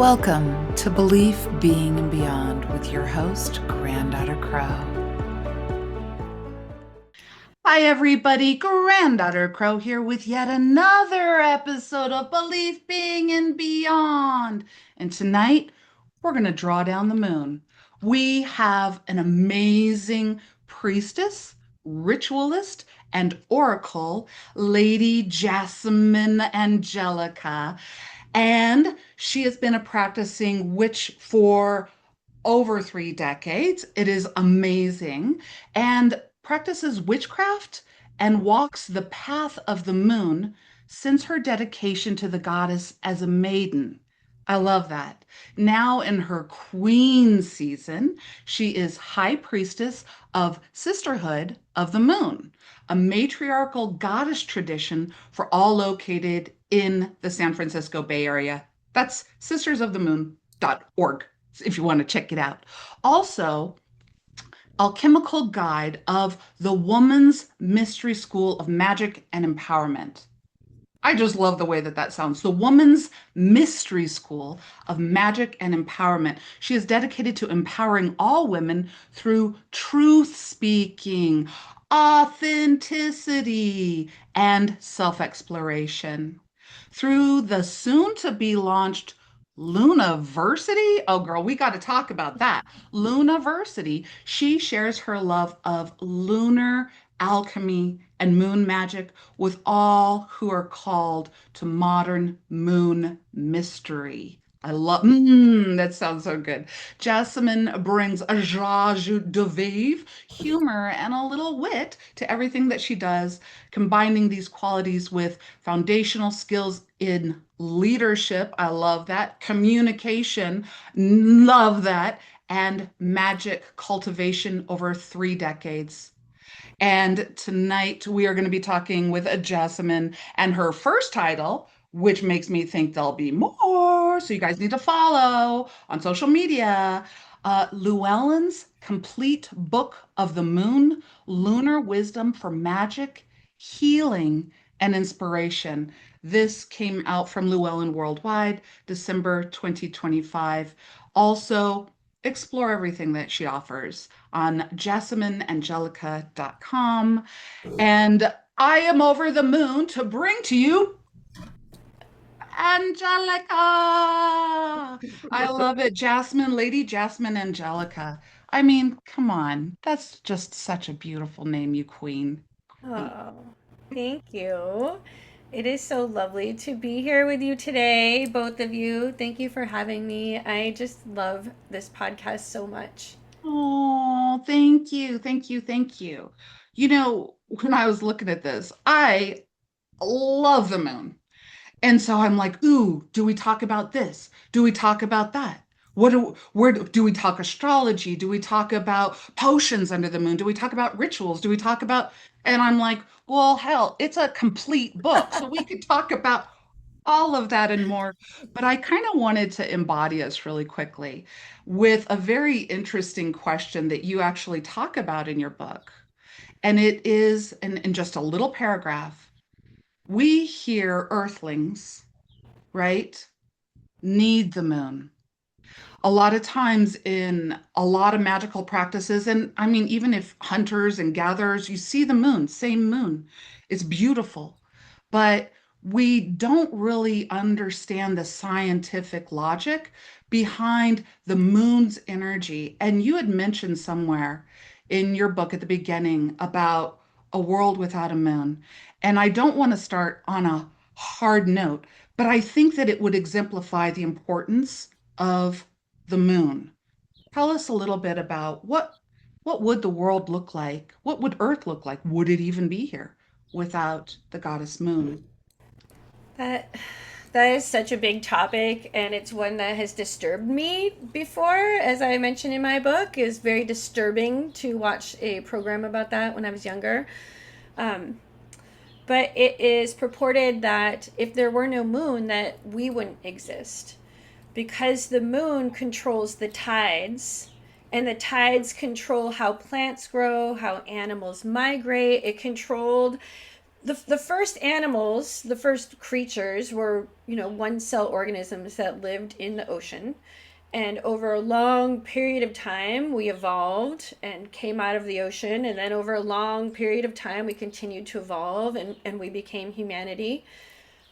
Welcome to Belief, Being, and Beyond with your host, Granddaughter Crow. Hi, everybody. Granddaughter Crow here with yet another episode of Belief, Being, and Beyond. And tonight, we're going to draw down the moon. We have an amazing priestess, ritualist, and oracle, Lady Jesamyn Angelica. And she has been a practicing witch for over 3 decades. It is amazing. And practices witchcraft and walks the path of the moon since her dedication to the goddess as a maiden. I love that. Now, in her queen season, she is high priestess of Sisterhood of the Moon, a matriarchal goddess tradition for all located in the San Francisco Bay Area. That's sistersofthemoon.org if you want to check it out. Also, alchemical guide of the Woman's Mystery School of Magic and Empowerment. I just love the way that that sounds. The Woman's Mystery School of Magic and Empowerment. She is dedicated to empowering all women through truth speaking, authenticity, and self exploration. Through the soon to be launched Luniversity. Oh, girl, we got to talk about that. Luniversity. She shares her love of lunar alchemy and moon magic with all who are called to modern moon mystery. I love, that sounds so good. Jasmine brings a joie de vivre, humor, and a little wit to everything that she does, combining these qualities with foundational skills in leadership. I love that. Communication, love that. And magic cultivation over 3 decades. And tonight we are going to be talking with Jesamyn and her first title, which makes me think there'll be more. So you guys need to follow on social media. Llewellyn's Complete Book of the Moon, Lunar Wisdom for Magic, Healing, and Inspiration. This came out from Llewellyn Worldwide, December 2025. Also, explore everything that she offers on JasamynAngelica.com. And I am over the moon to bring to you Angelica. I love it. Jasmine, Lady Jesamyn Angelica. I mean, come on. That's just such a beautiful name, you queen. Queen. Oh, thank you. It is so lovely to be here with you today, both of you. Thank you for having me. I just love this podcast so much. Oh, thank you. Thank you. Thank you. You know, when I was looking at this, I love the moon. And so I'm like, ooh, do we talk about this? Do we talk about that? Where do we talk astrology? Do we talk about potions under the moon? Do we talk about rituals? Do we talk about, and I'm like, well, hell, it's a complete book. So we could talk about all of that and more. But I kind of wanted to embody us really quickly with a very interesting question that you actually talk about in your book. And it is in just a little paragraph. We hear earthlings, right, need the moon. A lot of times in a lot of magical practices, and I mean, even if hunters and gatherers, you see the moon, same moon. It's beautiful. But we don't really understand the scientific logic behind the moon's energy. And you had mentioned somewhere in your book at the beginning about a world without a moon. And I don't want to start on a hard note, but I think that it would exemplify the importance of the moon. Tell us a little bit about what would the world look like? What would Earth look like? Would it even be here without the goddess moon? That that is such a big topic, and it's one that has disturbed me before. As I mentioned in my book, is very disturbing to watch a program about that when I was younger. Um, but it is purported that if there were no moon, that we wouldn't exist, because the moon controls the tides, and the tides control how plants grow, how animals migrate. It controlled the first animals, the first creatures were, one cell organisms that lived in the ocean. And over a long period of time, we evolved and came out of the ocean. And then over a long period of time, we continued to evolve and we became humanity.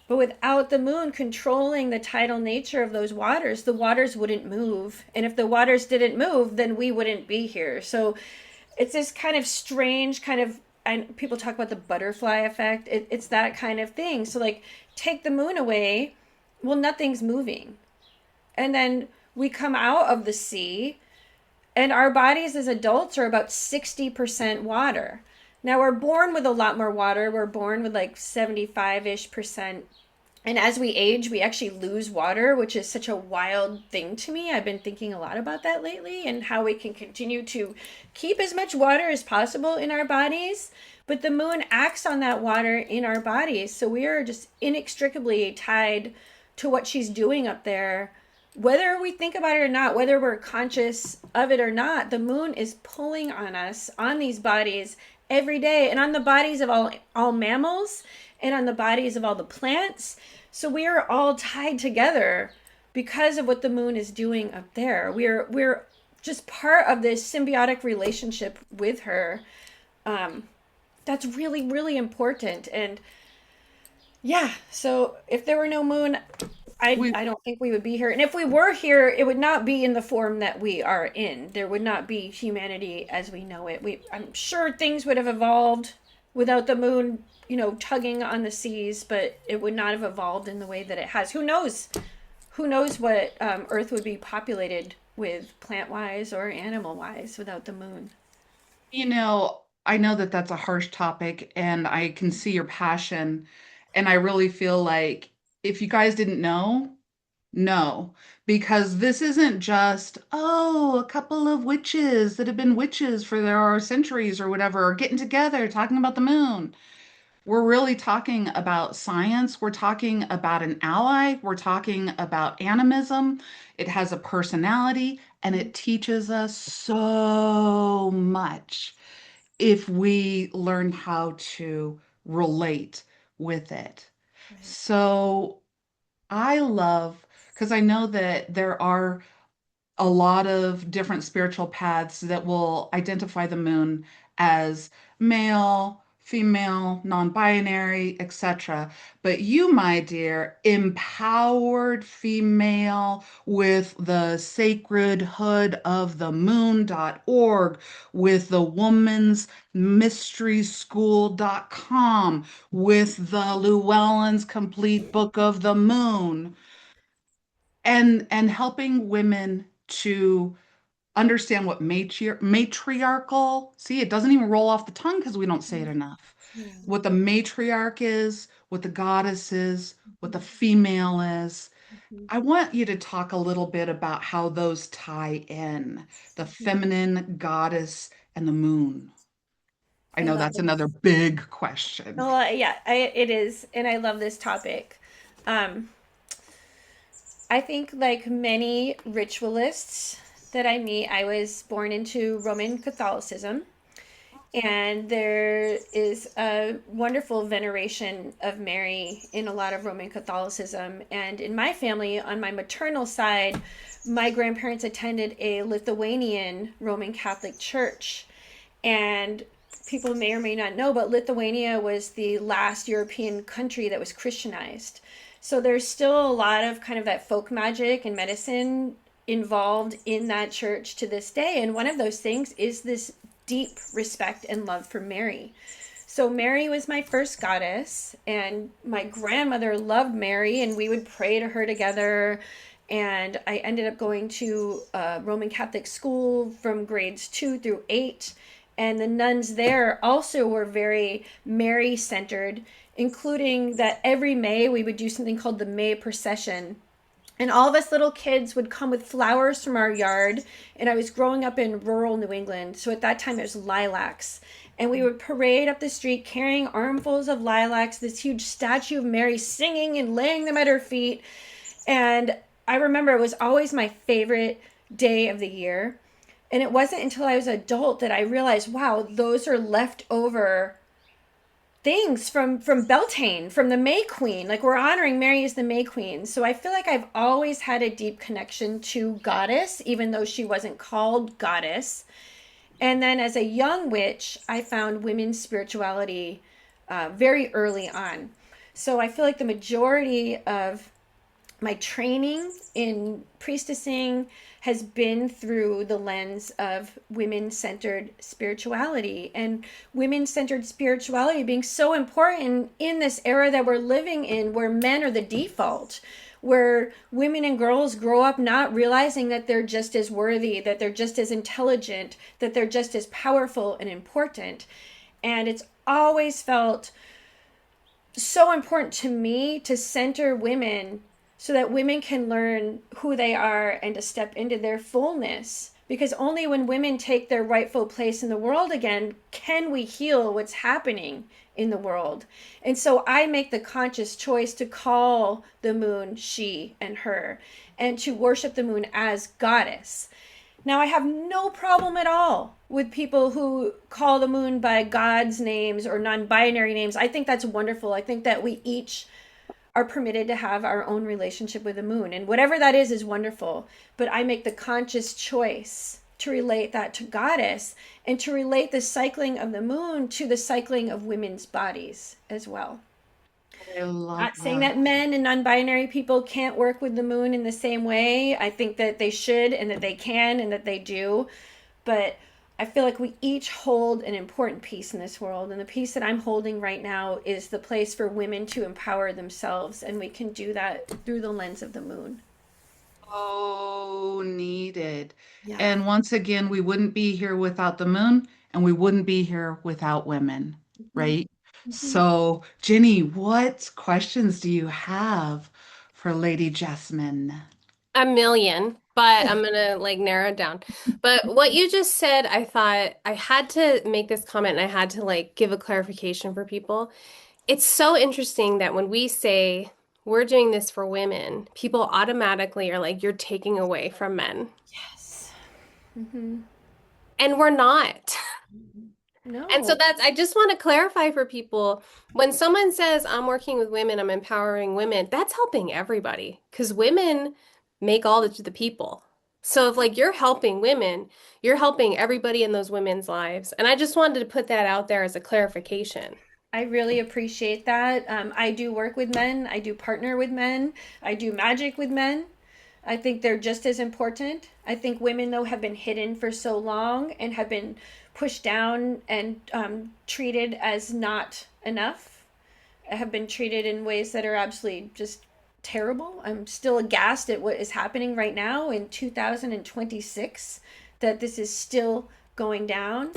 But without the moon controlling the tidal nature of those waters, the waters wouldn't move. And if the waters didn't move, then we wouldn't be here. So it's this kind of strange kind of, and people talk about the butterfly effect. It's that kind of thing. So like, take the moon away, well, nothing's moving. And then we come out of the sea, and our bodies as adults are about 60% water. Now we're born with a lot more water. We're born with like 75-ish%. And as we age, we actually lose water, which is such a wild thing to me. I've been thinking a lot about that lately and how we can continue to keep as much water as possible in our bodies. But the moon acts on that water in our bodies. So we are just inextricably tied to what she's doing up there. Whether we think about it or not, whether we're conscious of it or not, the moon is pulling on us, on these bodies every day, and on the bodies of all mammals, and on the bodies of all the plants. So we are all tied together because of what the moon is doing up there. We're just part of this symbiotic relationship with her. That's really, really important. And yeah, so if there were no moon, We I don't think we would be here. And if we were here, it would not be in the form that we are in. There would not be humanity as we know it. I'm sure things would have evolved without the moon, tugging on the seas, but it would not have evolved in the way that it has. Who knows? Who knows what Earth would be populated with plant wise or animal wise without the moon? I know that that's a harsh topic, and I can see your passion. And I really feel like if you guys didn't know, no, because this isn't just, oh, a couple of witches that have been witches for their centuries or whatever, are getting together talking about the moon. We're really talking about science. We're talking about an ally. We're talking about animism. It has a personality and it teaches us so much if we learn how to relate with it. Right. So I love, because I know that there are a lot of different spiritual paths that will identify the moon as male, female, non-binary, etc. But you, my dear, empowered female with the sacred hood of the moon.org, with the woman's mystery school.com, with the Llewellyn's complete book of the moon, and helping women to understand what matriarchal, see, it doesn't even roll off the tongue because we don't say it enough. Yeah. What the matriarch is, what the goddess is, what the Mhm. female is. Mhm. I want you to talk a little bit about how those tie in, the Mhm. feminine goddess and the moon. I I know love that's this. another big question. Oh, yeah, it is, and I love this topic. Um, I think, like many ritualists that I meet, I was born into Roman Catholicism, and there is a wonderful veneration of Mary in a lot of Roman Catholicism. And in my family, on my maternal side, my grandparents attended a Lithuanian Roman Catholic church. And people may or may not know, but Lithuania was the last European country that was Christianized. So there's still a lot of kind of that folk magic and medicine involved in that church to this day. And one of those things is this deep respect and love for Mary. So Mary was my first goddess, and my grandmother loved Mary, and we would pray to her together. And I ended up going to a Roman Catholic school from grades 2 through 8. And the nuns there also were very Mary centered, including that every May we would do something called the May procession. And all of us little kids would come with flowers from our yard. And I was growing up in rural New England. So at that time it was lilacs. And we would parade up the street carrying armfuls of lilacs, this huge statue of Mary singing and laying them at her feet. And I remember it was always my favorite day of the year. And it wasn't until I was an adult that I realized, wow, those are leftover things from Beltane, from the May Queen. Like we're honoring Mary as the May Queen. So I feel like I've always had a deep connection to goddess, even though she wasn't called goddess. And then as a young witch, I found women's spirituality very early on. So I feel like the majority of my training in priestessing has been through the lens of women centered spirituality, and women centered spirituality being so important in this era that we're living in where men are the default, where women and girls grow up not realizing that they're just as worthy, that they're just as intelligent, that they're just as powerful and important. And it's always felt so important to me to center women so that women can learn who they are and to step into their fullness. Because only when women take their rightful place in the world again can we heal what's happening in the world. And so I make the conscious choice to call the moon she and her, and to worship the moon as goddess. Now, I have no problem at all with people who call the moon by God's names or non binary names. I think that's wonderful. I think that we each are permitted to have our own relationship with the moon. And whatever that is wonderful. But I make the conscious choice to relate that to goddess and to relate the cycling of the moon to the cycling of women's bodies as well. I love Not saying that. that men and non-binary people can't work with the moon in the same way. I think that they should and that they can and that they do. But I feel like we each hold an important piece in this world. And the piece that I'm holding right now is the place for women to empower themselves. And we can do that through the lens of the moon. So needed. Yeah. And once again, we wouldn't be here without the moon, and we wouldn't be here without women, Mm-hmm. right? Mm-hmm. So, Jenny, what questions do you have for Lady Jesamyn? A million, but I'm gonna like narrow it down. But what you just said, I thought I had to make this comment and I had to like give a clarification for people. It's so interesting that when we say we're doing this for women, people automatically are like, you're taking away from men. Yes. Mm-hmm. And we're not. And so No. that's, I just want to clarify for people when someone says, I'm working with women, I'm empowering women, that's helping everybody because women make all the people. So if like you're helping women, you're helping everybody in those women's lives. And I just wanted to put that out there as a clarification. I really appreciate that. I do work with men. I do partner with men. I do magic with men. I think they're just as important. I think women, though, have been hidden for so long and have been pushed down and treated as not enough, have been treated in ways that are absolutely just terrible. I'm still aghast at what is happening right now in 2026, that this is still going down.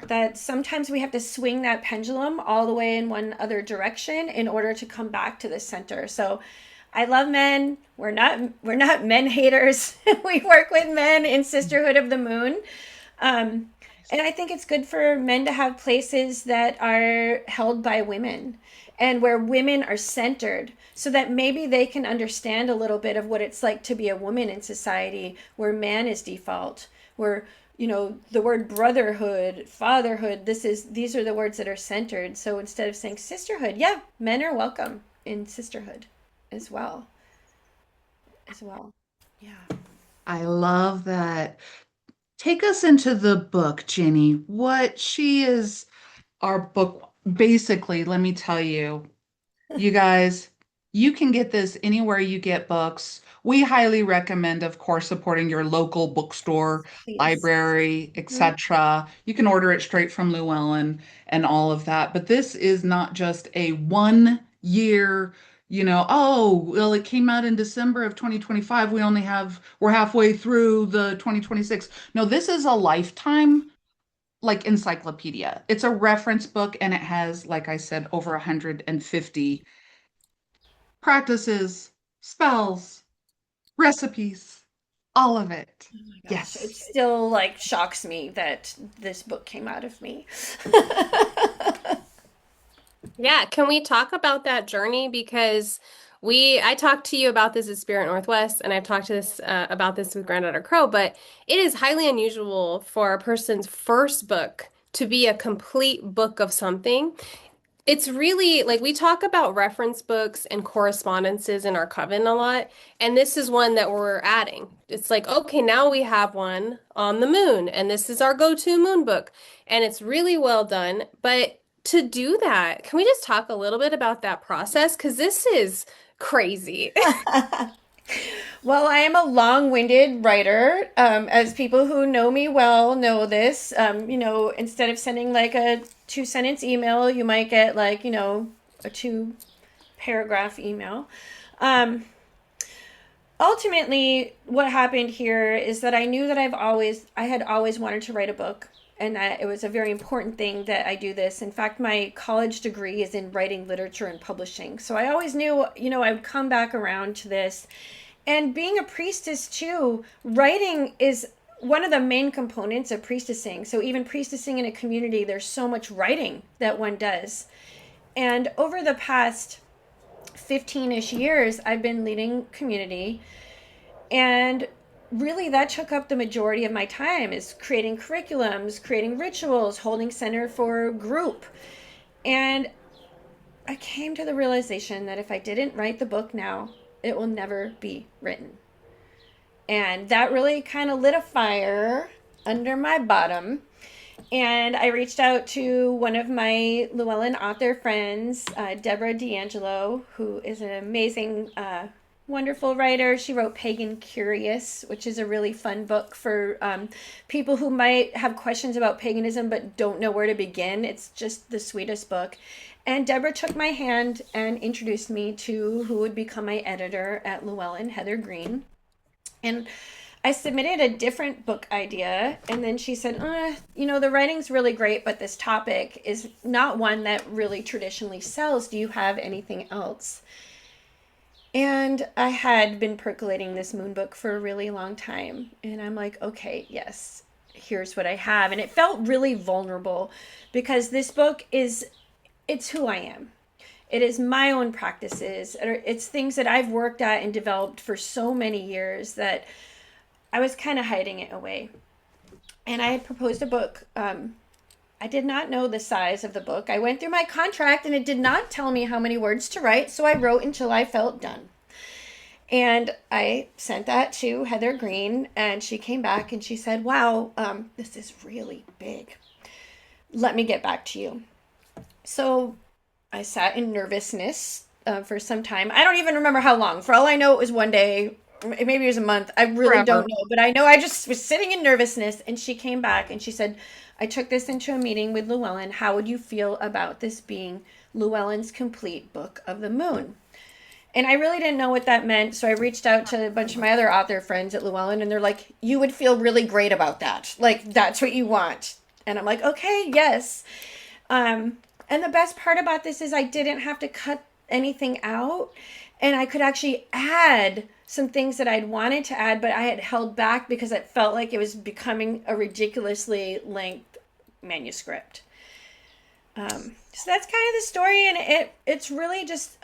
That sometimes we have to swing that pendulum all the way in one other direction in order to come back to the center. So I love men. We're not men haters. We work with men in Sisterhood of the Moon. Um, and I think it's good for men to have places that are held by women and where women are centered so that maybe they can understand a little bit of what it's like to be a woman in society where man is default, where the word brotherhood, fatherhood, these are the words that are centered. So instead of saying sisterhood, yeah, men are welcome in sisterhood as well. As well. Yeah. I love that. Take us into the book, Jenny. What she is, our book, basically, let me tell you. You guys, you can get this anywhere you get books. We highly recommend, of course, supporting your local bookstore, Please. library, Mhm. etc. You can order it straight from Llewellyn and all of that. But this is not just a 1 year, oh, well, it came out in December of 2025. We're halfway through the 2026. No, this is a lifetime like encyclopedia. It's a reference book and it has, like I said, over 150 practices, spells, recipes, all of it. Oh my gosh, it Yes. still like shocks me that this book came out of me. Yeah, can we talk about that journey? Because I talked to you about this at Spirit Northwest, and I've talked to this about this with Granddaughter Crow, but it is highly unusual for a person's first book to be a complete book of something. It's really like we talk about reference books and correspondences in our coven a lot, and this is one that we're adding. It's like, okay, now we have one on the moon, and this is our go-to moon book, and it's really well done. But to do that, can we just talk a little bit about that process? Because this is crazy. Well, I am a long-winded writer. As people who know me well know this. Instead of sending like a two-sentence email, you might get like, a two-paragraph email. Um, Ultimately, what happened here is that I knew that I had always wanted to write a book, and that it was a very important thing that I do this. In fact, my college degree is in writing, literature, and publishing. So I always knew, I would come back around to this. And being a priestess too, writing is one of the main components of priestessing. So even priestessing in a community, there's so much writing that one does. And over the past 15-ish years, I've been leading community, and really that took up the majority of my time, is creating curriculums, creating rituals, holding center for group. And I came to the realization that if I didn't write the book now, it will never be written. And that really kind of lit a fire under my bottom. And I reached out to one of my Llewellyn author friends, Deborah D'Angelo, who is an amazing, wonderful writer. She wrote Pagan Curious, which is a really fun book for people who might have questions about paganism but don't know where to begin. It's just the sweetest book. And Deborah took my hand and introduced me to who would become my editor at Llewellyn, Heather Green. And I submitted a different book idea, and then she said, the writing's really great, but this topic is not one that really traditionally sells. Do you have anything else? And I had been percolating this moon book for a really long time, and I'm like, okay, yes, here's what I have. And it felt really vulnerable because this book it's who I am. It is my own practices. It's things that I've worked at and developed for so many years that I was kind of hiding it away. And I had proposed a book. I did not know the size of the book. I went through my contract and it did not tell me how many words to write, so I wrote until I felt done. And I sent that to Heather Green, and she came back and she said, wow, this is really big. Let me get back to you. So I sat in nervousness for some time. I don't even remember how long. For all I know, it was one day. Maybe it was a month. I really don't know. But I know I just was sitting in nervousness. And she came back and she said, I took this into a meeting with Llewellyn. How would you feel about this being Llewellyn's complete Book of the Moon? And I really didn't know what that meant. So I reached out to a bunch of my other author friends at Llewellyn. And they're like, you would feel really great about that. Like, that's what you want. And I'm like, okay, yes. And the best part about this is I didn't have to cut anything out, and I could actually add some things that I'd wanted to add, but I had held back because it felt like it was becoming a ridiculously length manuscript. So that's kind of the story, and it's really just,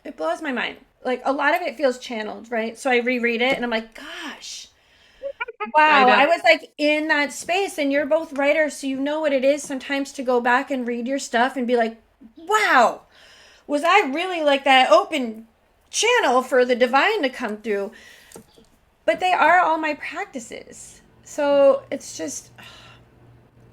it blows my mind. Like, a lot of it feels channeled, right? So I reread it, and I'm like, gosh. Wow, I was like in that space, and you're both writers, so you know what it is sometimes to go back and read your stuff and be like, wow, was I really like that open channel for the divine to come through? But they are all my practices. So it's just,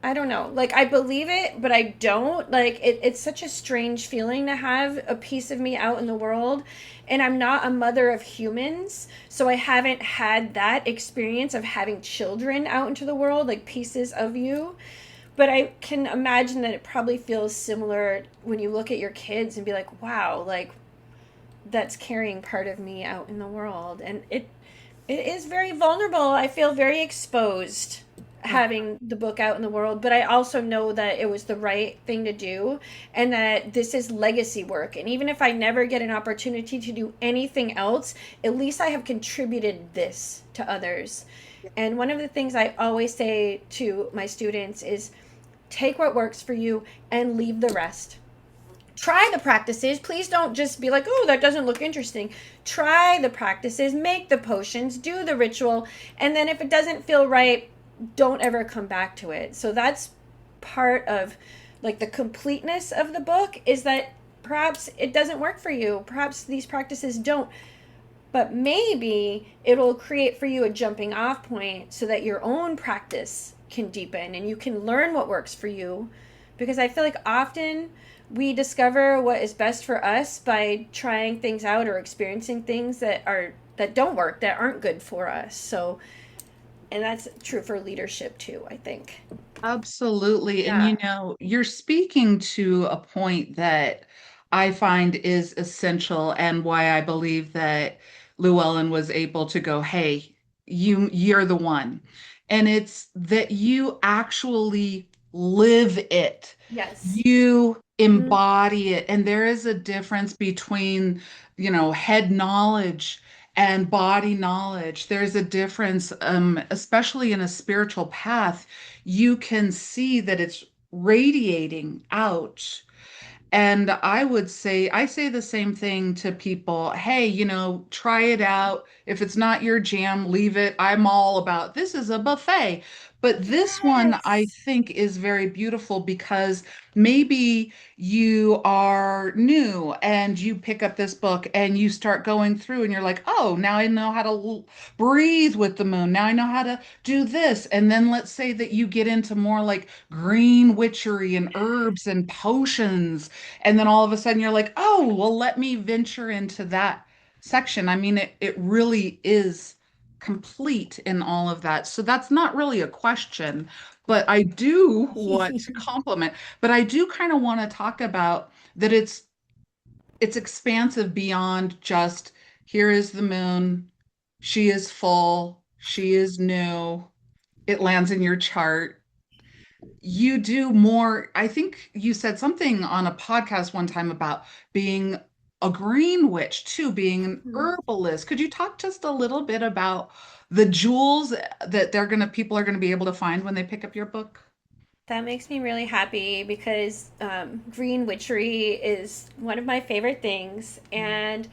I don't know. Like, I believe it, but I don't. Like, it's such a strange feeling to have a piece of me out in the world. And I'm not a mother of humans, so I haven't had that experience of having children out into the world, like pieces of you. But I can imagine that it probably feels similar when you look at your kids and be like, wow, like, that's carrying part of me out in the world. And it is very vulnerable. I feel very exposed having the book out in the world, but I also know that it was the right thing to do, and that this is legacy work. And even if I never get an opportunity to do anything else, at least I have contributed this to others. And one of the things I always say to my students is take what works for you and leave the rest. Try the practices. Please don't just be like, oh, that doesn't look interesting. Try the practices, make the potions, do the ritual, and then if it doesn't feel right, don't ever come back to it. So that's part of like the completeness of the book is that perhaps it doesn't work for you. Perhaps these practices don't. But maybe it'll create for you a jumping off point so that your own practice can deepen and you can learn what works for you. Because I feel like often we discover what is best for us by trying things out or experiencing things that don't work, that aren't good for us. So, and that's true for leadership too, I think. Absolutely. And Yeah. you're speaking to a point that I find is essential and why I believe that Llewellyn was able to go, hey, you're the one. And it's that you actually live it. Yes. You Mm, embody it. And there is a difference between, head knowledge and body knowledge. There's a difference, especially in a spiritual path. You can see that it's radiating out. And I say the same thing to people. Hey, try it out. If it's not your jam, leave it. I'm all about this is a buffet. But this one I yes. think is very beautiful because maybe you are new and you pick up this book and you start going through and you're like, oh, now I know how to breathe with the moon. Now I know how to do this. And then let's say that you get into more like green witchery and herbs and potions and then all of a sudden you're like, oh, well, let me venture into that section. I mean, it really is complete in all of that. So that's not really a question, but I do want to compliment. But I do kind of want to talk about that it's expansive beyond just here is the moon, she is full, she is new, it lands in your chart. You do more. I think you said something on a podcast one time about being a green witch too, being an herbalist. Could you talk just a little bit about the jewels that people are gonna be able to find when they pick up your book? That makes me really happy because green witchery is one of my favorite things. And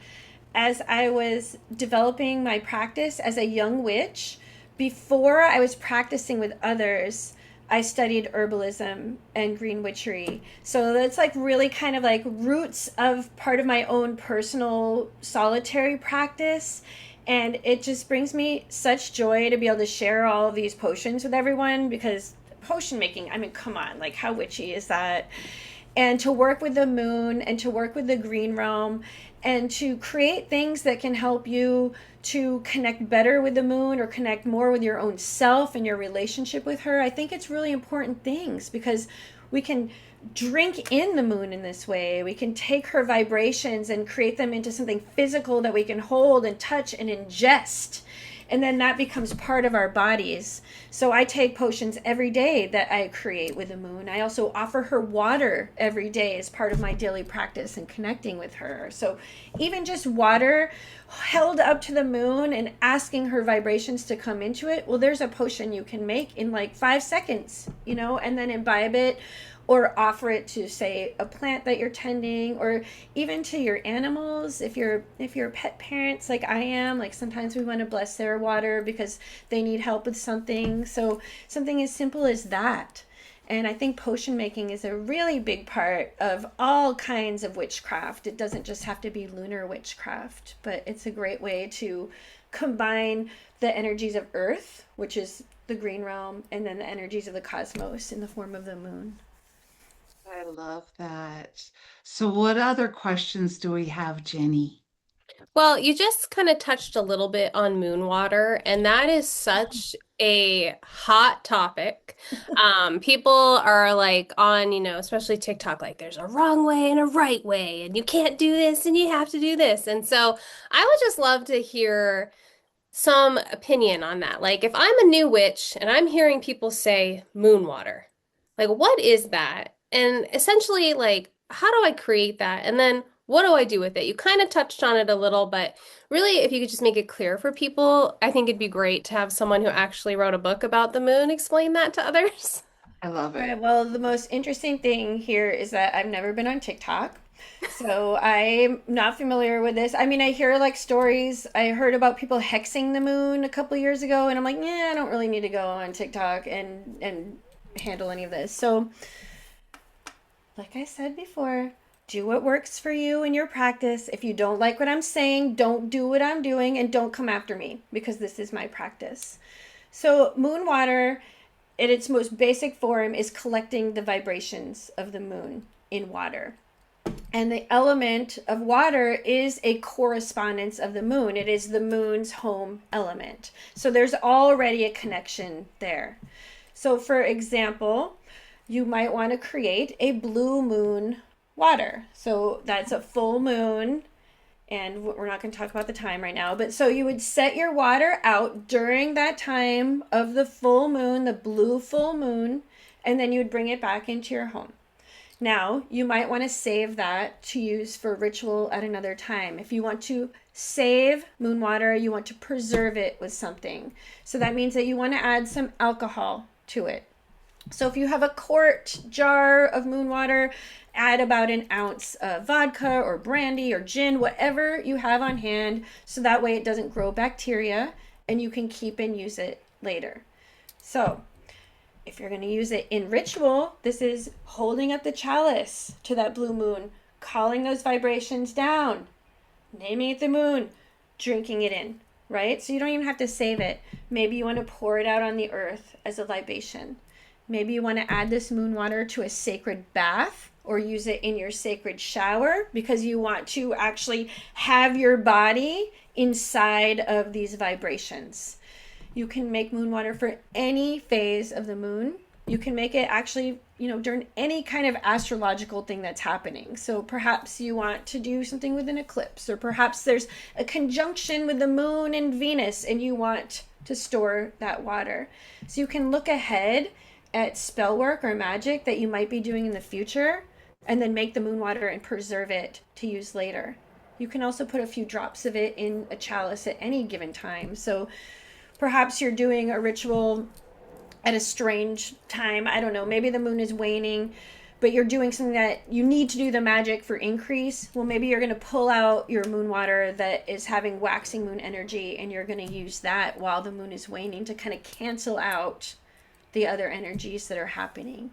as I was developing my practice as a young witch, before I was practicing with others, I studied herbalism and green witchery. So that's like really kind of like roots of part of my own personal solitary practice. And it just brings me such joy to be able to share all of these potions with everyone because potion making, I mean, come on, like how witchy is that? And to work with the moon and to work with the green realm and to create things that can help you to connect better with the moon or connect more with your own self and your relationship with her. I think it's really important things because we can drink in the moon in this way. We can take her vibrations and create them into something physical that we can hold and touch and ingest. And then that becomes part of our bodies. So I take potions every day that I create with the moon. I also offer her water every day as part of my daily practice and connecting with her. So even just water held up to the moon and asking her vibrations to come into it, well, there's a potion you can make in like 5 seconds, and then imbibe it or offer it to say a plant that you're tending or even to your animals if you're pet parents like I am, like sometimes we want to bless their water because they need help with something. So something as simple as that. And I think potion making is a really big part of all kinds of witchcraft. It doesn't just have to be lunar witchcraft, but it's a great way to combine the energies of earth, which is the green realm, and then the energies of the cosmos in the form of the moon. I love that. So what other questions do we have, Jenny? Well, you just kind of touched a little bit on moon water, and that is such a hot topic. People are like on, especially TikTok, like there's a wrong way and a right way, and you can't do this and you have to do this. And so I would just love to hear some opinion on that. Like, if I'm a new witch and I'm hearing people say moon water, like, what is that? And essentially, like, how do I create that? And then what do I do with it? You kind of touched on it a little, but really, if you could just make it clear for people, I think it'd be great to have someone who actually wrote a book about the moon explain that to others. I love Right. it. Well, the most interesting thing here is that I've never been on TikTok. So I'm not familiar with this. I mean, I hear like stories. I heard about people hexing the moon a couple years ago, and I'm like, yeah, I don't really need to go on TikTok and handle any of this. So like I said before, do what works for you in your practice. If you don't like what I'm saying, don't do what I'm doing and don't come after me because this is my practice. So, moon water, in its most basic form, is collecting the vibrations of the moon in water. And the element of water is a correspondence of the moon. It is the moon's home element. So there's already a connection there. So, for example, you might want to create a blue moon water. So that's a full moon, and we're not going to talk about the time right now, but so you would set your water out during that time of the full moon, the blue full moon, and then you would bring it back into your home. Now, you might want to save that to use for ritual at another time. If you want to save moon water, you want to preserve it with something. So that means that you want to add some alcohol to it. So if you have a quart jar of moon water, add about an ounce of vodka or brandy or gin, whatever you have on hand, so that way it doesn't grow bacteria and you can keep and use it later. So if you're going to use it in ritual, this is holding up the chalice to that blue moon, calling those vibrations down, naming it the moon, drinking it in, right? So you don't even have to save it. Maybe you want to pour it out on the earth as a libation. Maybe you want to add this moon water to a sacred bath or use it in your sacred shower because you want to actually have your body inside of these vibrations. You can make moon water for any phase of the moon. You can make it actually, during any kind of astrological thing that's happening. So perhaps you want to do something with an eclipse, or perhaps there's a conjunction with the moon and Venus and you want to store that water. So you can look ahead at spell work or magic that you might be doing in the future and then make the moon water and preserve it to use later. You can also put a few drops of it in a chalice at any given time. So perhaps you're doing a ritual at a strange time. I don't know, maybe the moon is waning, but you're doing something that you need to do the magic for increase. Well, maybe you're going to pull out your moon water that is having waxing moon energy and you're going to use that while the moon is waning to kind of cancel out the other energies that are happening.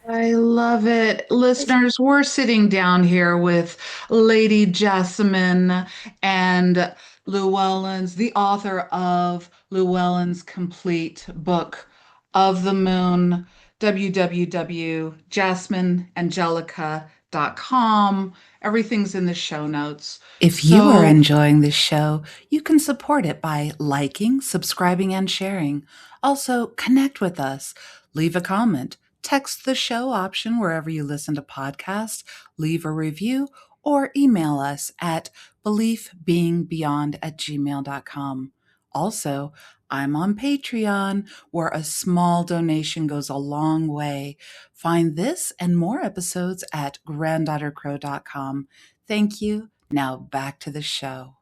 I love it. Listeners, we're sitting down here with Lady Jesamyn and Llewellyn's, the author of Llewellyn's complete book of the moon, www.jasamynangelica.com. Everything's in the show notes. If you are enjoying this show, you can support it by liking, subscribing, and sharing. Also, connect with us. Leave a comment. Text the show option wherever you listen to podcasts, leave a review, or email us at beliefbeingbeyond@gmail.com. Also, I'm on Patreon, where a small donation goes a long way. Find this and more episodes at granddaughtercrow.com. Thank you. Now back to the show.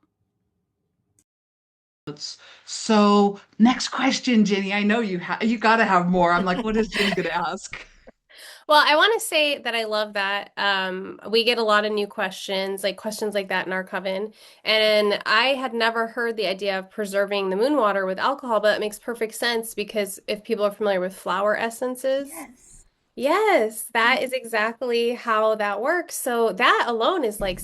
So, next question, Jenny. I know you got to have more. I'm like, what is Jenny going to ask? Well, I want to say that I love that. We get a lot of new questions like that in our coven. And I had never heard the idea of preserving the moon water with alcohol, but it makes perfect sense because if people are familiar with flower essences, yes, that is exactly how that works. So that alone is like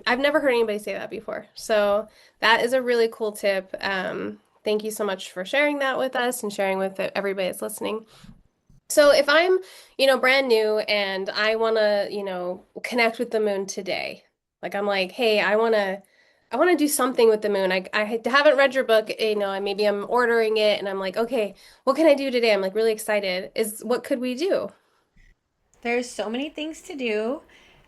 I've never heard anybody say that before. So that is a really cool tip. Thank you so much for sharing that with us and sharing with everybody that's listening. So if I'm, brand new and I want to, connect with the moon today, like I'm like, hey, I want to do something with the moon. I haven't read your book, maybe I'm ordering it and I'm like, okay, what can I do today? I'm like really excited. What could we do? There's so many things to do.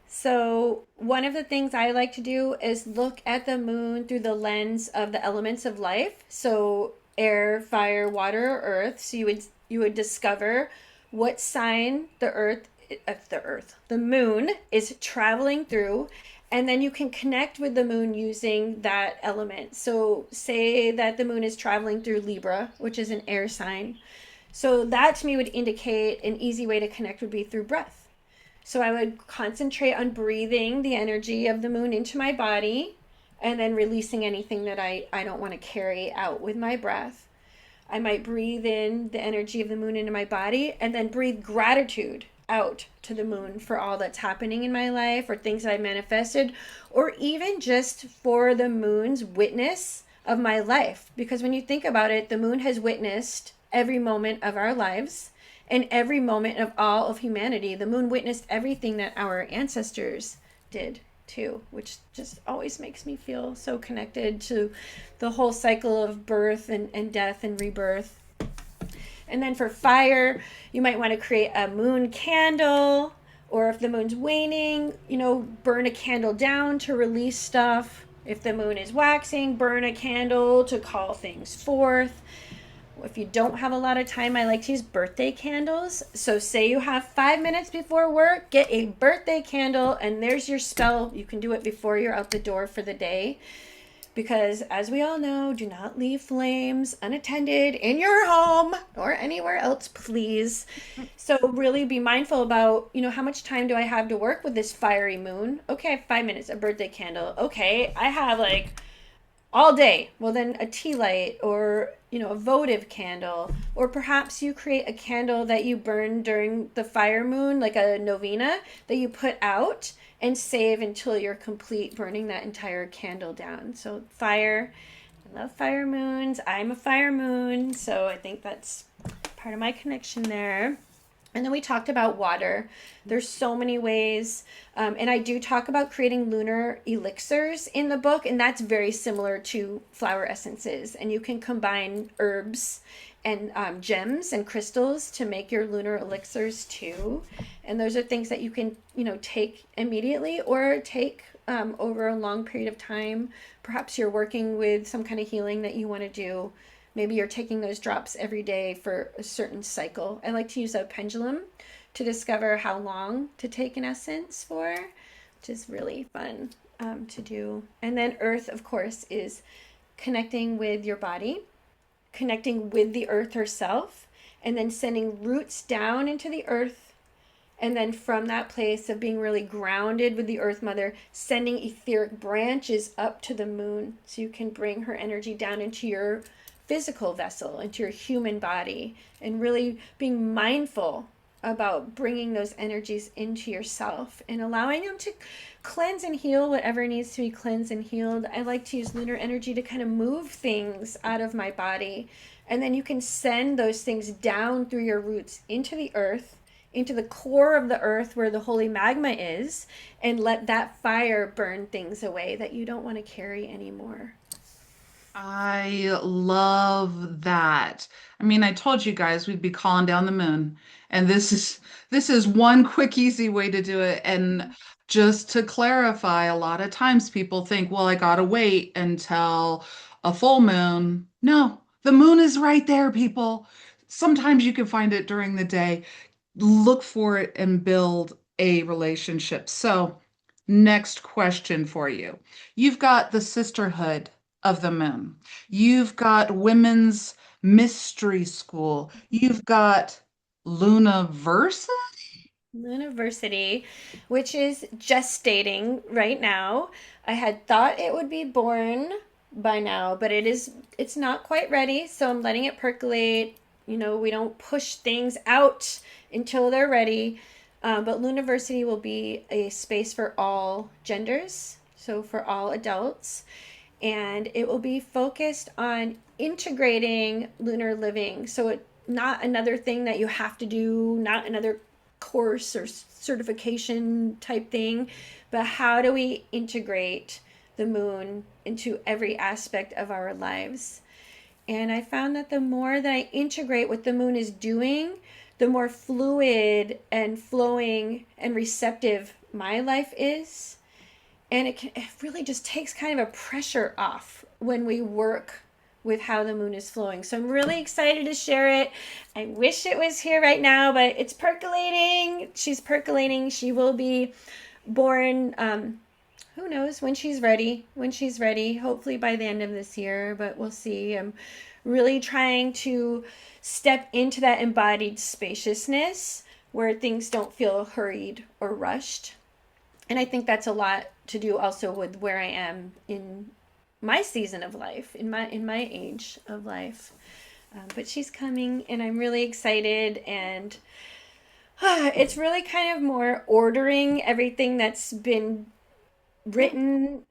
So, one of the things I like to do is look at the moon through the lens of the elements of life. So, air, fire, water, or earth. So you would discover what sign the moon is traveling through, and then you can connect with the moon using that element. So, say that the moon is traveling through Libra, which is an air sign. So that to me would indicate an easy way to connect would be through breath. So I would concentrate on breathing the energy of the moon into my body and then releasing anything that I don't want to carry out with my breath. I might breathe in the energy of the moon into my body and then breathe gratitude out to the moon for all that's happening in my life or things that I manifested, or even just for the moon's witness of my life. Because when you think about it, the moon has witnessed every moment of our lives and every moment of all of humanity. The moon witnessed everything that our ancestors did too, which just always makes me feel so connected to the whole cycle of birth and death and rebirth. And then for fire, you might want to create a moon candle, or if the moon's waning, burn a candle down to release stuff. If the moon is waxing, burn a candle to call things forth. If you don't have a lot of time, I like to use birthday candles. So say you have 5 minutes before work, get a birthday candle, and there's your spell. You can do it before you're out the door for the day. Because as we all know, do not leave flames unattended in your home or anywhere else, please. So really be mindful about, how much time do I have to work with this fiery moon? Okay, I have 5 minutes, a birthday candle. Okay, I have all day. Well, then a tea light or, a votive candle. Or perhaps you create a candle that you burn during the fire moon, like a novena that you put out and save until you're complete burning that entire candle down. So fire, I love fire moons. I'm a fire moon, so I think that's part of my connection there. And then we talked about water. There's so many ways. And I do talk about creating lunar elixirs in the book, and that's very similar to flower essences. And you can combine herbs and gems and crystals to make your lunar elixirs too. And those are things that you can, take immediately or take over a long period of time. Perhaps you're working with some kind of healing that you want to do. Maybe you're taking those drops every day for a certain cycle. I like to use a pendulum to discover how long to take an essence for, which is really fun to do. And then earth, of course, is connecting with your body, connecting with the earth herself, and then sending roots down into the earth. And then from that place of being really grounded with the earth mother, sending etheric branches up to the moon so you can bring her energy down into your physical vessel, into your human body, and really being mindful about bringing those energies into yourself and allowing them to cleanse and heal whatever needs to be cleansed and healed. I like to use lunar energy to kind of move things out of my body, and then you can send those things down through your roots into the earth, into the core of the earth where the holy magma is, and let that fire burn things away that you don't want to carry anymore. I love that. I mean, I told you guys we'd be calling down the moon, and this is one quick, easy way to do it. And just to clarify, a lot of times people think, well, I gotta wait until a full moon. No, the moon is right there, people. Sometimes you can find it during the day. Look for it and build a relationship. So, next question for you. You've got the sisterhood of the moon. You've got women's mystery school. You've got Luniversity. Luniversity, which is gestating right now. I had thought it would be born by now, but it's not quite ready, so I'm letting it percolate. We don't push things out until they're ready. But Luniversity will be a space for all genders, so for all adults. And it will be focused on integrating lunar living. So it not another thing that you have to do, not another course or certification type thing, but how do we integrate the moon into every aspect of our lives? And I found that the more that I integrate what the moon is doing, the more fluid and flowing and receptive my life is. And it really just takes kind of a pressure off when we work with how the moon is flowing. So I'm really excited to share it. I wish it was here right now, but it's percolating. She's percolating. She will be born, who knows, when she's ready. Hopefully by the end of this year, but we'll see. I'm really trying to step into that embodied spaciousness where things don't feel hurried or rushed. And I think that's a lot to do also with where I am in my season of life, in my age of life. But she's coming, and I'm really excited. And It's really kind of more ordering everything that's been written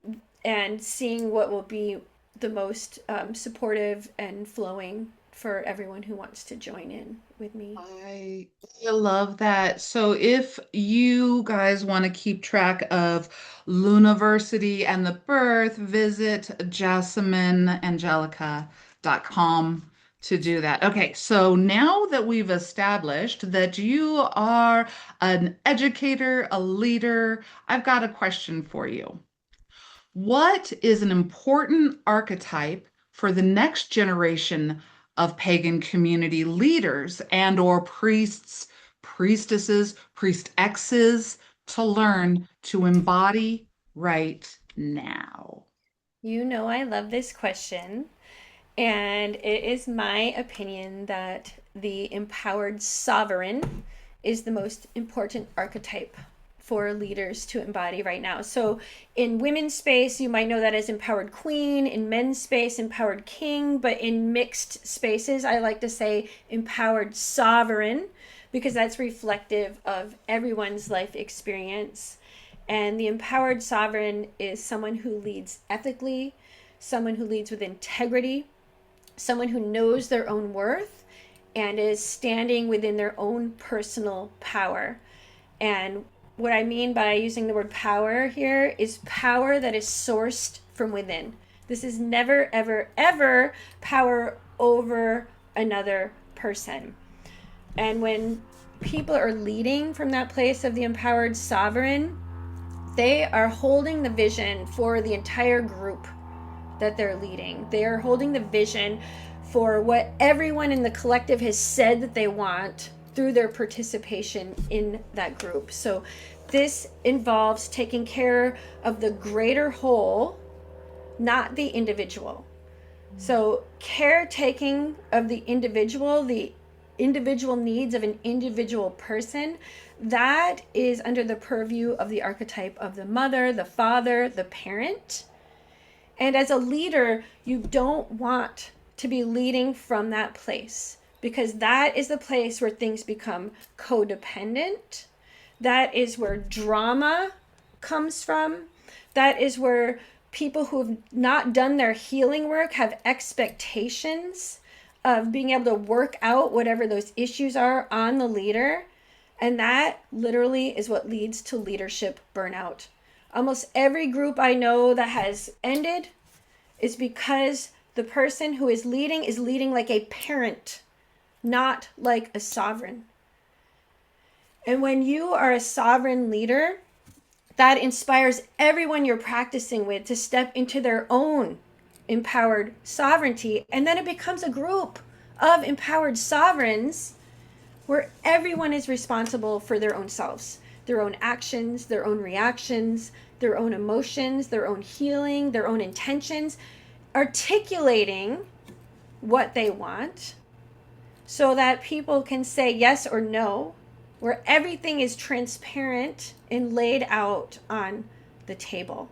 and seeing what will be the most supportive and flowing for everyone who wants to join in with me. I I love that. So if you guys want to keep track of Luniversity and the birth, visit jasamynangelica.com to do that. Okay, so now that we've established that you are an educator, a leader, I've got a question for you. What is an important archetype for the next generation of pagan community leaders and or priests, priestesses, priestesses to learn to embody right now? You know, I love this question. And it is my opinion that the empowered sovereign is the most important archetype for leaders to embody right now. So, in women's space, you might know that as empowered queen, in men's space, empowered king, but in mixed spaces, I like to say empowered sovereign because that's reflective of everyone's life experience. And the empowered sovereign is someone who leads ethically, someone who leads with integrity, someone who knows their own worth and is standing within their own personal power. And what I mean by using the word power here is power that is sourced from within. This is never, ever, ever power over another person. And when people are leading from that place of the empowered sovereign, they are holding the vision for the entire group that they're leading. They are holding the vision for what everyone in the collective has said that they want through their participation in that group. So this involves taking care of the greater whole, not the individual. So caretaking of the individual needs of an individual person, that is under the purview of the archetype of the mother, the father, the parent. And as a leader, you don't want to be leading from that place because that is the place where things become codependent. That is where drama comes from. That is where people who have not done their healing work have expectations of being able to work out whatever those issues are on the leader. And that literally is what leads to leadership burnout. Almost every group I know that has ended is because the person who is leading like a parent, not like a sovereign. And when you are a sovereign leader, that inspires everyone you're practicing with to step into their own empowered sovereignty. And then it becomes a group of empowered sovereigns where everyone is responsible for their own selves, their own actions, their own reactions, their own emotions, their own healing, their own intentions, articulating what they want so that people can say yes or no, where everything is transparent and laid out on the table.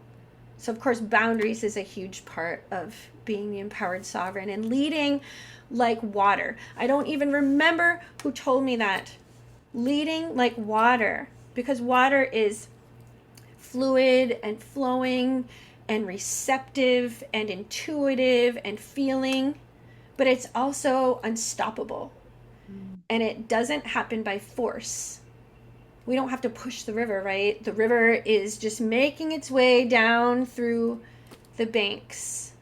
So, of course, boundaries is a huge part of being the empowered sovereign and leading like water. I don't even remember who told me that. Leading like water, because water is fluid and flowing and receptive and intuitive and feeling, but it's also unstoppable. And it doesn't happen by force. We don't have to push the river, right? The river is just making its way down through the banks.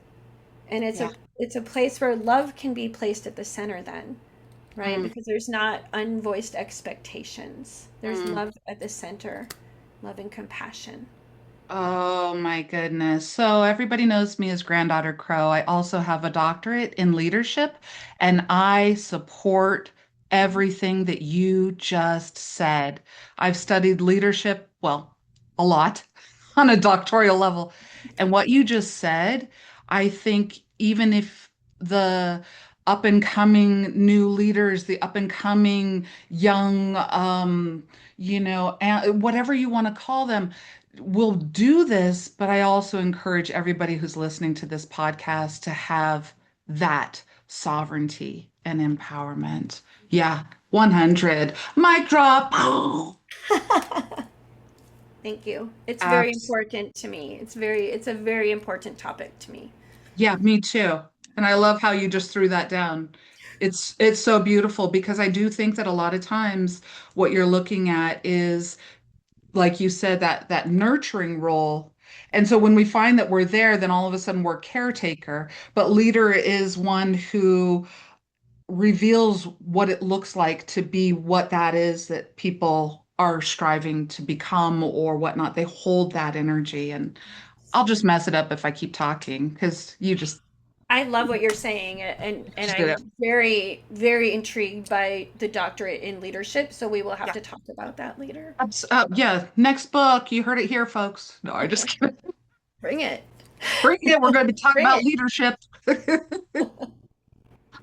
And it's a place where love can be placed at the center then, right? Because there's not unvoiced expectations. There's love at the center, love and compassion. Oh my goodness. So everybody knows me as Granddaughter Crow. I also have a doctorate in leadership, and I support everything that you just said. I've studied leadership, well, a lot on a doctoral level. And what you just said, I think even if the up and coming new leaders, the up and coming young, whatever you want to call them, will do this, but I also encourage everybody who's listening to this podcast to have that sovereignty and empowerment. Yeah, 100. Mic drop. Thank you. It's very Abs. important to me. It's a very important topic to me. Yeah, me too. And I love how you just threw that down. It's so beautiful because I do think that a lot of times what you're looking at is, like you said, that nurturing role. And so when we find that we're there, then all of a sudden we're caretaker. But leader is one who reveals what it looks like to be what that is that people are striving to become or whatnot. They hold that energy. And I'll just mess it up if I keep talking because I love what you're saying, and just did I'm it. very intrigued by the doctorate in leadership. So we will have Yeah. to talk about that later. Yeah. Next book. You heard it here, folks. No, I just kidding. Bring it. Bring it. We're going to be talking Bring about it. leadership.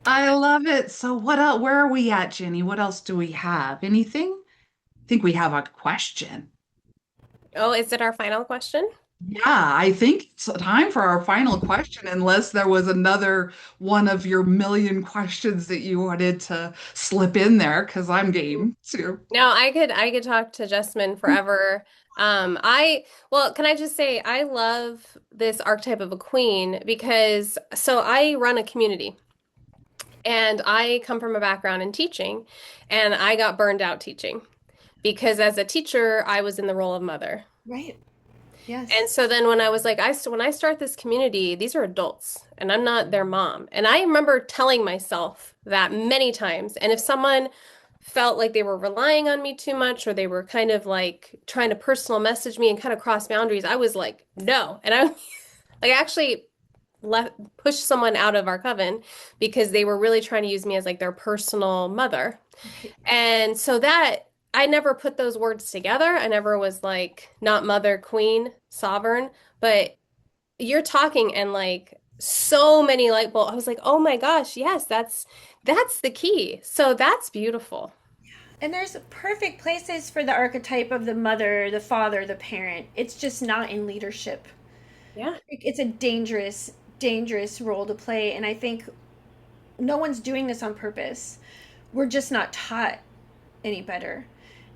I love it. So what else? Where are we at, Jenny? What else do we have? Anything? I think we have a question. Oh, is it our final question? Yeah, I think it's time for our final question, unless there was another one of your million questions that you wanted to slip in there, because I'm game too. No, I could talk to Jessamyn forever. Well, can I just say I love this archetype of a queen because so I run a community and I come from a background in teaching and I got burned out teaching because as a teacher I was in the role of mother. Right. And Yes. so then when I was like, when I start this community, these are adults and I'm not their mom. And I remember telling myself that many times. And if someone felt like they were relying on me too much or they were kind of like trying to personal message me and kind of cross boundaries, I was like, no. And I like actually left pushed someone out of our coven because they were really trying to use me as like their personal mother. And so that I never put those words together. I never was like not mother, queen, sovereign, but you're talking and like so many light bulbs. I was like, "Oh my gosh, yes, that's the key." So that's beautiful. And there's perfect places for the archetype of the mother, the father, the parent. It's just not in leadership. Yeah. It's a dangerous role to play. And I think no one's doing this on purpose. We're just not taught any better.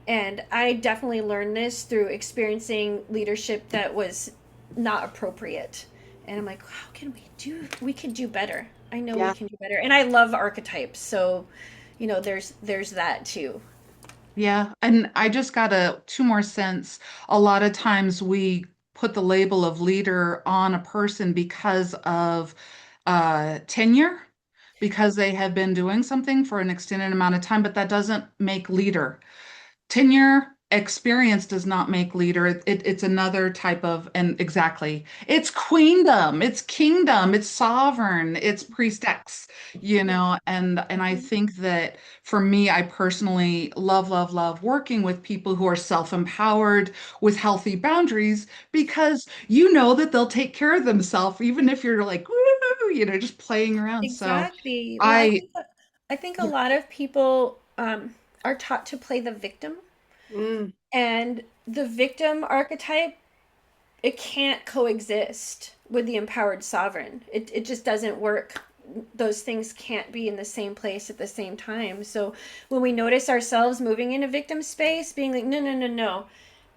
And I definitely learned this through experiencing leadership that was not appropriate. And I'm like, how can we can do better. I know we Yeah. can do better. And I love archetypes. So, there's that too. Yeah, and I just got a two more cents. A lot of times we put the label of leader on a person because of tenure, because they have been doing something for an extended amount of time, but that doesn't make leader. Tenure experience does not make leader. It's another type of, and exactly, it's queendom, it's kingdom, it's sovereign, it's priestess, and I think that for me, I personally love working with people who are self-empowered with healthy boundaries because you know that they'll take care of themselves, even if you're like, woo, just playing around. So Exactly. Well, I, I think a yeah, lot of people are taught to play the victim, Mm, and the victim archetype, it can't coexist with the empowered sovereign. It just doesn't work. Those things can't be in the same place at the same time. So when we notice ourselves moving into victim space, being like, no, no, no, no,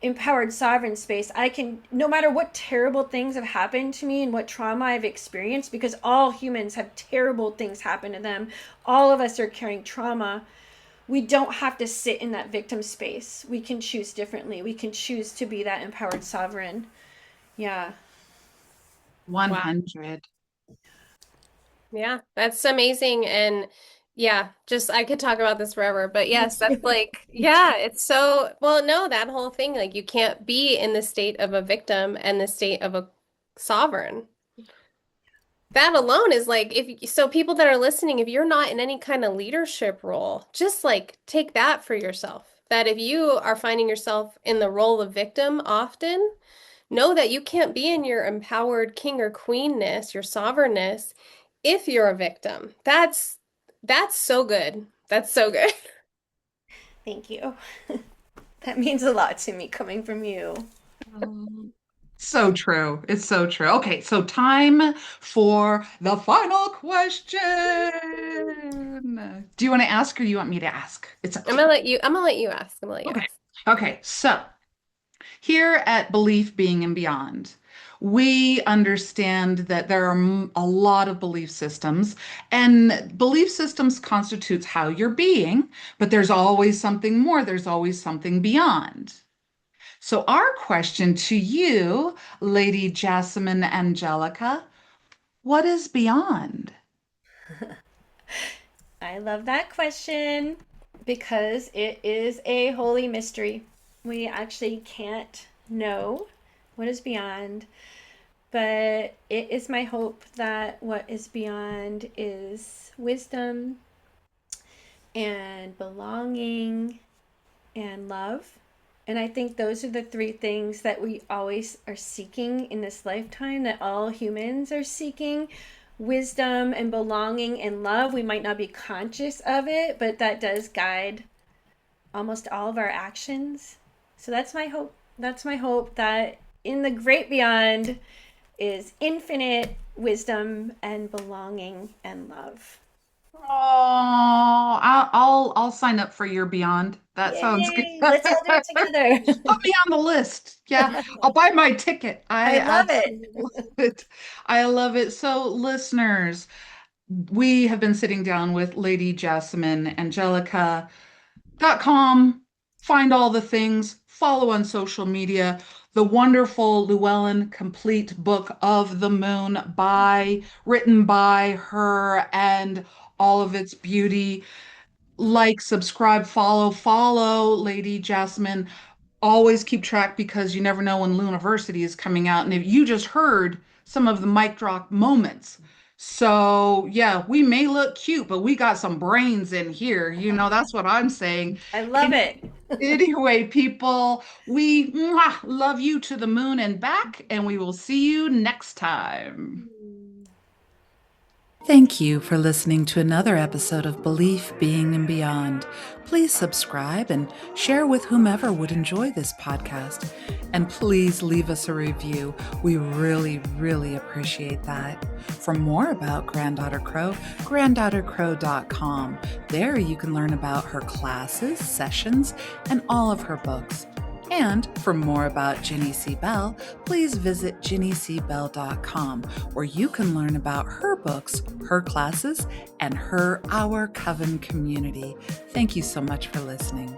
empowered sovereign space, I can, no matter what terrible things have happened to me and what trauma I've experienced, because all humans have terrible things happen to them, all of us are carrying trauma. We don't have to sit in that victim space. We can choose differently. We can choose to be that empowered sovereign. Yeah. 100. yeah, that's amazing. And yeah, just I could talk about this forever. But yes, that's like, Me too. yeah, it's so, well, no, that whole thing, like you can't be in the state of a victim and the state of a sovereign. That alone is like if so people that are listening, if you're not in any kind of leadership role, just like take that for yourself. That if you are finding yourself in the role of victim often, know that you can't be in your empowered king or queenness, your sovereignness, if you're a victim. That's so good. That's so good. Thank you. That means a lot to me coming from you. So true. It's so true. Okay, so time for the final question. Do you want to ask or you want me to ask? It's up I'm to gonna let you. I'm gonna let you ask. I'm gonna let you. you Okay. ask. Okay. So here at Belief, Being, and Beyond, we understand that there are a lot of belief systems, and belief systems constitutes how you're being, but there's always something more. There's always something beyond. So our question to you, Lady Jesamyn Angelica, what is beyond? I love that question because it is a holy mystery. We actually can't know what is beyond, but it is my hope that what is beyond is wisdom and belonging and love. And I think those are the three things that we always are seeking in this lifetime, that all humans are seeking: wisdom and belonging and love. We might not be conscious of it, but that does guide almost all of our actions. So that's my hope. That's my hope, that in the great beyond is infinite wisdom and belonging and love. Oh, I'll sign up for your Beyond. That sounds good. Yay! Let's all do it Put together. me on the list. Yeah, I'll buy my ticket. I I love it. absolutely love it. I love it. So, listeners, we have been sitting down with Lady Jesamyn Angelica. .com. Find all the things, follow on social media. The wonderful Llewellyn Complete Book of the Moon written by her, and all of its beauty. Like, subscribe, follow Lady Jesamyn. Always keep track because you never know when Luniversity is coming out. And if you just heard some of the mic drop moments. So, yeah, we may look cute, but we got some brains in here. That's what I'm saying. I love it. Anyway, people, we love you to the moon and back, and we will see you next time. Thank you for listening to another episode of Belief, Being, and Beyond. Please subscribe and share with whomever would enjoy this podcast. And please leave us a review. We really, really appreciate that. For more about Granddaughter Crow, granddaughtercrow.com. There you can learn about her classes, sessions, and all of her books. And for more about Ginny C. Bell, please visit ginnycbell.com, where you can learn about her books, her classes, and Our Coven community. Thank you so much for listening.